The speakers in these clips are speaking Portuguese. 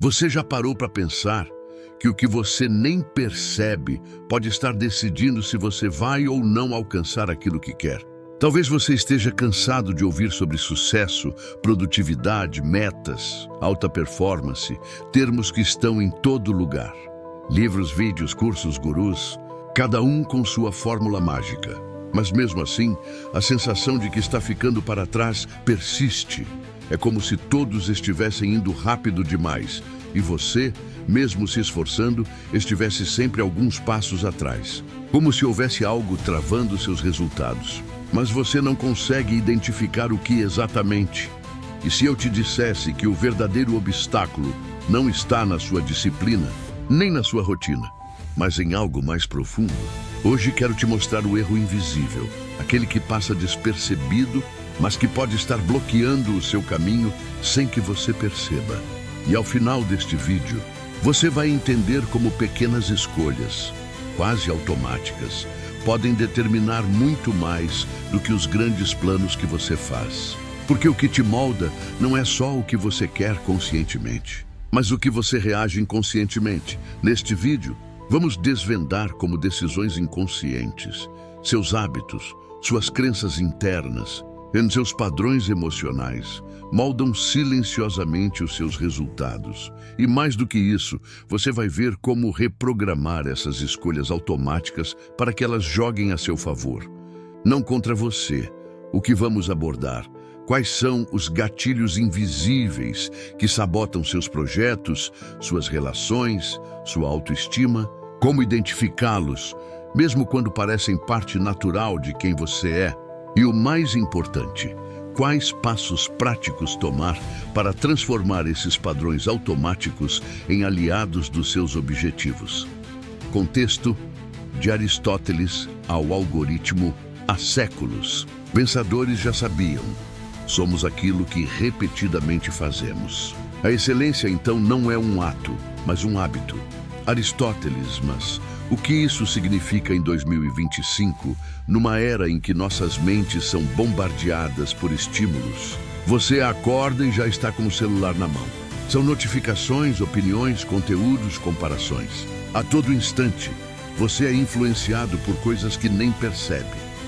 Você já parou para pensar que o que você nem percebe pode estar decidindo se você vai ou não alcançar aquilo que quer? Talvez você esteja cansado de ouvir sobre sucesso, produtividade, metas, alta performance, termos que estão em todo lugar. Livros, vídeos, cursos, gurus, cada um com sua fórmula mágica. Mas mesmo assim, a sensação de que está ficando para trás persiste. É como se todos estivessem indo rápido demais e você, mesmo se esforçando, estivesse sempre alguns passos atrás. Como se houvesse algo travando seus resultados. Mas você não consegue identificar o que exatamente. E se eu te dissesse que o verdadeiro obstáculo não está na sua disciplina, nem na sua rotina, mas em algo mais profundo? Hoje quero te mostrar o erro invisível, aquele que passa despercebido, mas que pode estar bloqueando o seu caminho sem que você perceba. E ao final deste vídeo, você vai entender como pequenas escolhas, quase automáticas, podem determinar muito mais do que os grandes planos que você faz. Porque o que te molda não é só o que você quer conscientemente, mas o que você reage inconscientemente. Neste vídeo, vamos desvendar como decisões inconscientes, seus hábitos, suas crenças internas, em seus padrões emocionais, moldam silenciosamente os seus resultados. E mais do que isso, você vai ver como reprogramar essas escolhas automáticas para que elas joguem a seu favor. Não contra você. O que vamos abordar? Quais são os gatilhos invisíveis que sabotam seus projetos, suas relações, sua autoestima? Como identificá-los, mesmo quando parecem parte natural de quem você é? E o mais importante, quais passos práticos tomar para transformar esses padrões automáticos em aliados dos seus objetivos? Contexto: de Aristóteles ao algoritmo há séculos. Pensadores já sabiam. Somos aquilo que repetidamente fazemos. A excelência, então, não é um ato, mas um hábito. Aristóteles, mas o que isso significa em 2025, numa era em que nossas mentes são bombardeadas por estímulos? Você acorda e já está com o celular na mão. São notificações, opiniões, conteúdos, comparações. A todo instante, você é influenciado por coisas que nem percebe.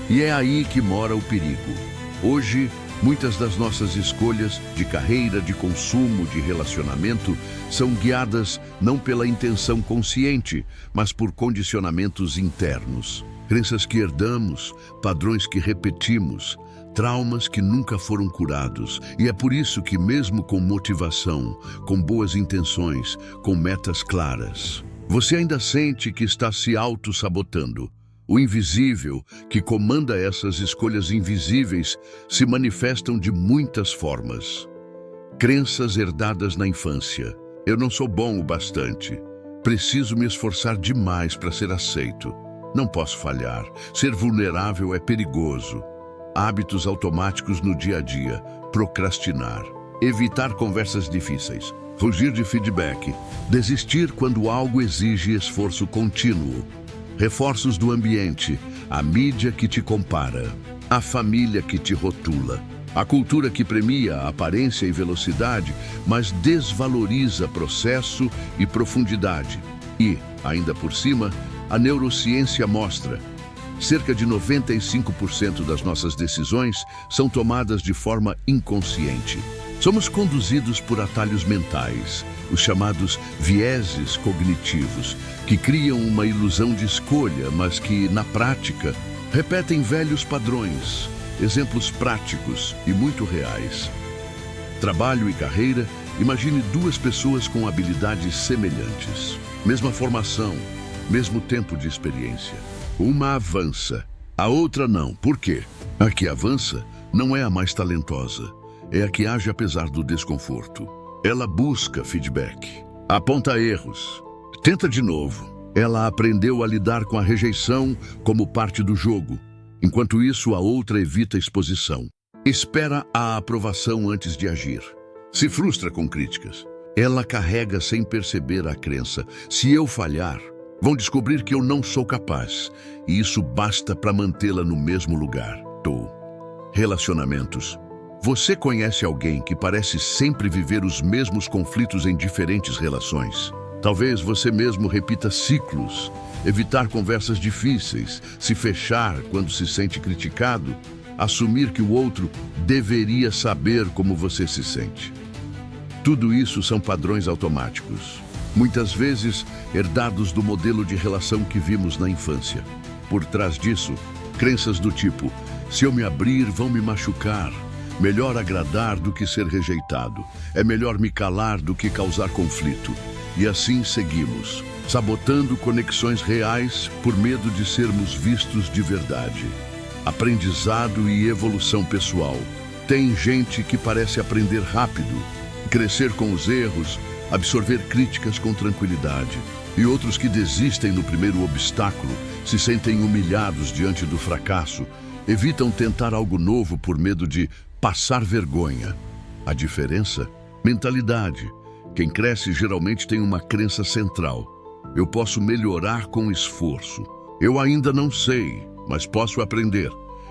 E é aí que mora o perigo. Hoje, muitas das nossas escolhas de carreira, de consumo, de relacionamento são guiadas não pela intenção consciente, mas por condicionamentos internos. Crenças que herdamos, padrões que repetimos, traumas que nunca foram curados. E é por isso que, mesmo com motivação, com boas intenções, com metas claras, você ainda sente que está se auto-sabotando. O invisível, que comanda essas escolhas invisíveis, se manifestam de muitas formas. Crenças herdadas na infância. Eu não sou bom o bastante. Preciso me esforçar demais para ser aceito. Não posso falhar. Ser vulnerável é perigoso. Hábitos automáticos no dia a dia. Procrastinar. Evitar conversas difíceis. Fugir de feedback. Desistir quando algo exige esforço contínuo. Reforços do ambiente, a mídia que te compara, a família que te rotula, a cultura que premia a aparência e velocidade, mas desvaloriza processo e profundidade. E, ainda por cima, a neurociência mostra: cerca de 95% das nossas decisões são tomadas de forma inconsciente. Somos conduzidos por atalhos mentais, os chamados vieses cognitivos, que criam uma ilusão de escolha, mas que, na prática, repetem velhos padrões, exemplos práticos e muito reais. Trabalho e carreira, imagine duas pessoas com habilidades semelhantes. Mesma formação, mesmo tempo de experiência. Uma avança, a outra não. Por quê? A que avança não é a mais talentosa. É a que age apesar do desconforto. Ela busca feedback, aponta erros, tenta de novo. Ela aprendeu a lidar com a rejeição como parte do jogo. Enquanto isso, a outra evita exposição. Espera a aprovação antes de agir. Se frustra com críticas. Ela carrega sem perceber a crença: se eu falhar, vão descobrir que eu não sou capaz. E isso basta para mantê-la no mesmo lugar. Relacionamentos. Você conhece alguém que parece sempre viver os mesmos conflitos em diferentes relações? Talvez você mesmo repita ciclos, evitar conversas difíceis, se fechar quando se sente criticado, assumir que o outro deveria saber como você se sente. Tudo isso são padrões automáticos, muitas vezes herdados do modelo de relação que vimos na infância. Por trás disso, crenças do tipo: se eu me abrir, vão me machucar. Melhor agradar do que ser rejeitado. É melhor me calar do que causar conflito. E assim seguimos, sabotando conexões reais por medo de sermos vistos de verdade. Aprendizado e evolução pessoal. Tem gente que parece aprender rápido, crescer com os erros, absorver críticas com tranquilidade. E outros que desistem no primeiro obstáculo, se sentem humilhados diante do fracasso, evitam tentar algo novo por medo de passar vergonha. A diferença? Mentalidade. Quem cresce geralmente tem uma crença central: eu posso melhorar com esforço. Eu ainda não sei, mas posso aprender.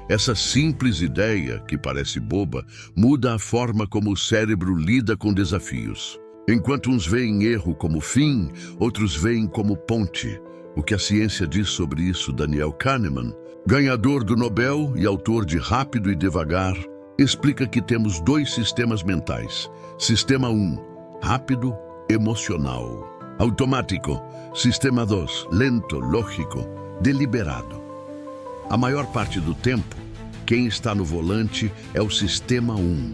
Essa simples ideia, que parece boba, muda a forma como o cérebro lida com desafios. Enquanto uns veem erro como fim, outros veem como ponte. O que a ciência diz sobre isso? Daniel Kahneman, ganhador do Nobel e autor de Rápido e Devagar, explica que temos dois sistemas mentais. Sistema 1, rápido, emocional. Automático. Sistema 2, lento, lógico, deliberado. A maior parte do tempo, quem está no volante é o sistema 1.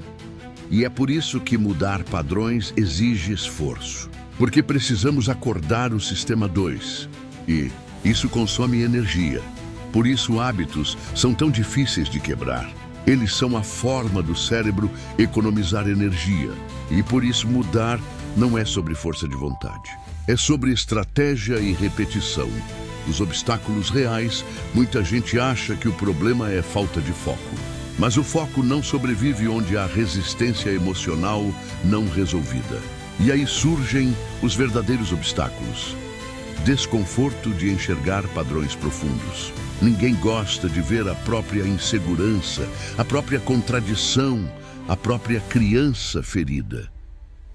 E é por isso que mudar padrões exige esforço. Porque precisamos acordar o sistema 2. E isso consome energia. Por isso hábitos são tão difíceis de quebrar. Eles são a forma do cérebro economizar energia. E por isso mudar não é sobre força de vontade. É sobre estratégia e repetição. Nos obstáculos reais, muita gente acha que o problema é falta de foco. Mas o foco não sobrevive onde há resistência emocional não resolvida. E aí surgem os verdadeiros obstáculos. Desconforto de enxergar padrões profundos. Ninguém gosta de ver a própria insegurança, a própria contradição, a própria criança ferida.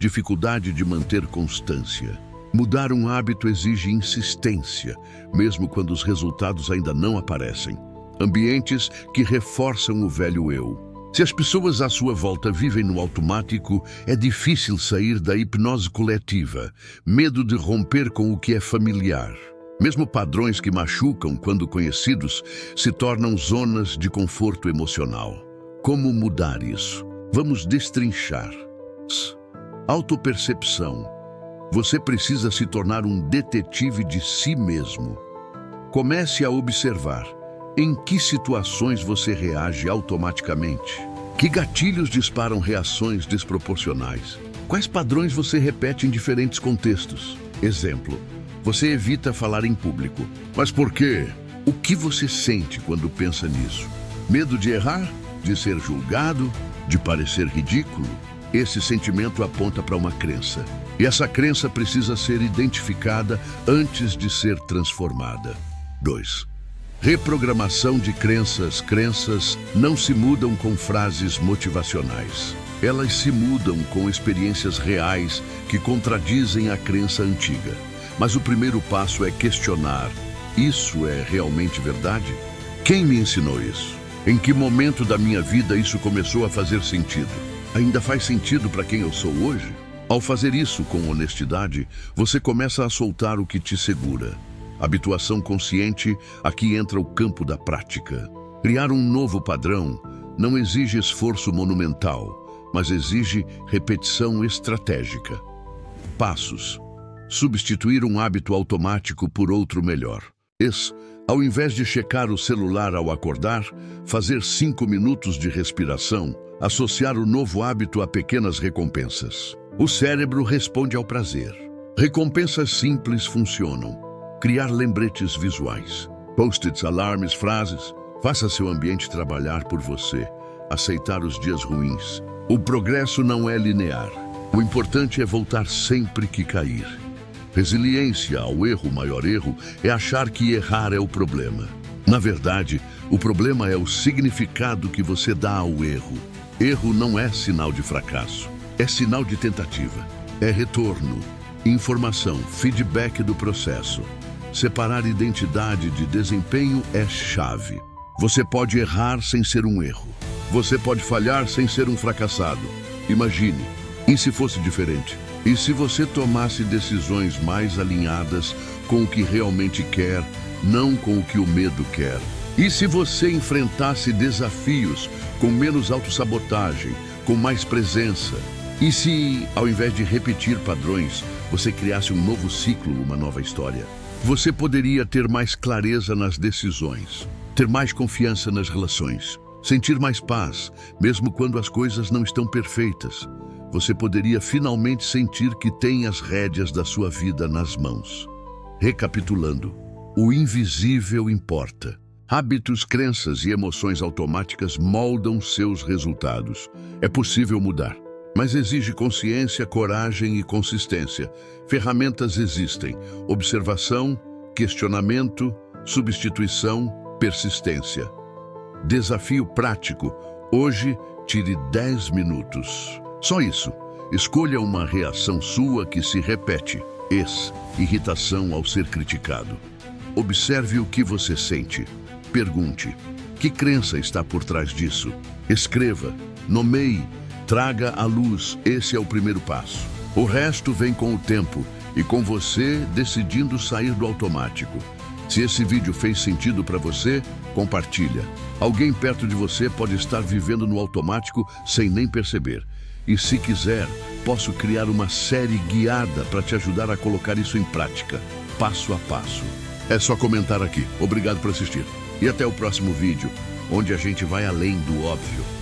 Dificuldade de manter constância. Mudar um hábito exige insistência, mesmo quando os resultados ainda não aparecem. Ambientes que reforçam o velho eu. Se as pessoas à sua volta vivem no automático, é difícil sair da hipnose coletiva, medo de romper com o que é familiar. Mesmo padrões que machucam quando conhecidos se tornam zonas de conforto emocional. Como mudar isso? Vamos destrinchar. Autopercepção. Você precisa se tornar um detetive de si mesmo. Comece a observar em que situações você reage automaticamente. Que gatilhos disparam reações desproporcionais? Quais padrões você repete em diferentes contextos? Exemplo, você evita falar em público. Mas por quê? O que você sente quando pensa nisso? Medo de errar? De ser julgado? De parecer ridículo? Esse sentimento aponta para uma crença. E essa crença precisa ser identificada antes de ser transformada. 2. Reprogramação de crenças. Crenças não se mudam com frases motivacionais. Elas se mudam com experiências reais que contradizem a crença antiga. Mas o primeiro passo é questionar: isso é realmente verdade? Quem me ensinou isso? Em que momento da minha vida isso começou a fazer sentido? Ainda faz sentido para quem eu sou hoje? Ao fazer isso com honestidade, você começa a soltar o que te segura. Habituação consciente, aqui entra o campo da prática. Criar um novo padrão não exige esforço monumental, mas exige repetição estratégica. Passos. Substituir um hábito automático por outro melhor. Ao invés de checar o celular ao acordar, fazer 5 minutos de respiração, associar o novo hábito a pequenas recompensas. O cérebro responde ao prazer. Recompensas simples funcionam. Criar lembretes visuais. Post-its, alarmes, frases. Faça seu ambiente trabalhar por você. Aceitar os dias ruins. O progresso não é linear. O importante é voltar sempre que cair. Resiliência ao erro. O maior erro é achar que errar é o problema. Na verdade, o problema é o significado que você dá ao erro. Erro não é sinal de fracasso, é sinal de tentativa. É retorno, informação, feedback do processo. Separar identidade de desempenho é chave. Você pode errar sem ser um erro. Você pode falhar sem ser um fracassado. Imagine, e se fosse diferente? E se você tomasse decisões mais alinhadas com o que realmente quer, não com o que o medo quer? E se você enfrentasse desafios com menos autossabotagem, com mais presença? E se, ao invés de repetir padrões, você criasse um novo ciclo, uma nova história? Você poderia ter mais clareza nas decisões, ter mais confiança nas relações, sentir mais paz, mesmo quando as coisas não estão perfeitas. Você poderia finalmente sentir que tem as rédeas da sua vida nas mãos. Recapitulando, o invisível importa. Hábitos, crenças e emoções automáticas moldam seus resultados. É possível mudar, mas exige consciência, coragem e consistência. Ferramentas existem: observação, questionamento, substituição, persistência. Desafio prático: hoje, tire 10 minutos. Só isso. Escolha uma reação sua que se repete. Irritação ao ser criticado. Observe o que você sente. Pergunte: que crença está por trás disso? Escreva, nomeie, traga à luz. Esse é o primeiro passo. O resto vem com o tempo e com você decidindo sair do automático. Se esse vídeo fez sentido para você, compartilha. Alguém perto de você pode estar vivendo no automático sem nem perceber. E se quiser, posso criar uma série guiada para te ajudar a colocar isso em prática, passo a passo. É só comentar aqui. Obrigado por assistir. E até o próximo vídeo, onde a gente vai além do óbvio.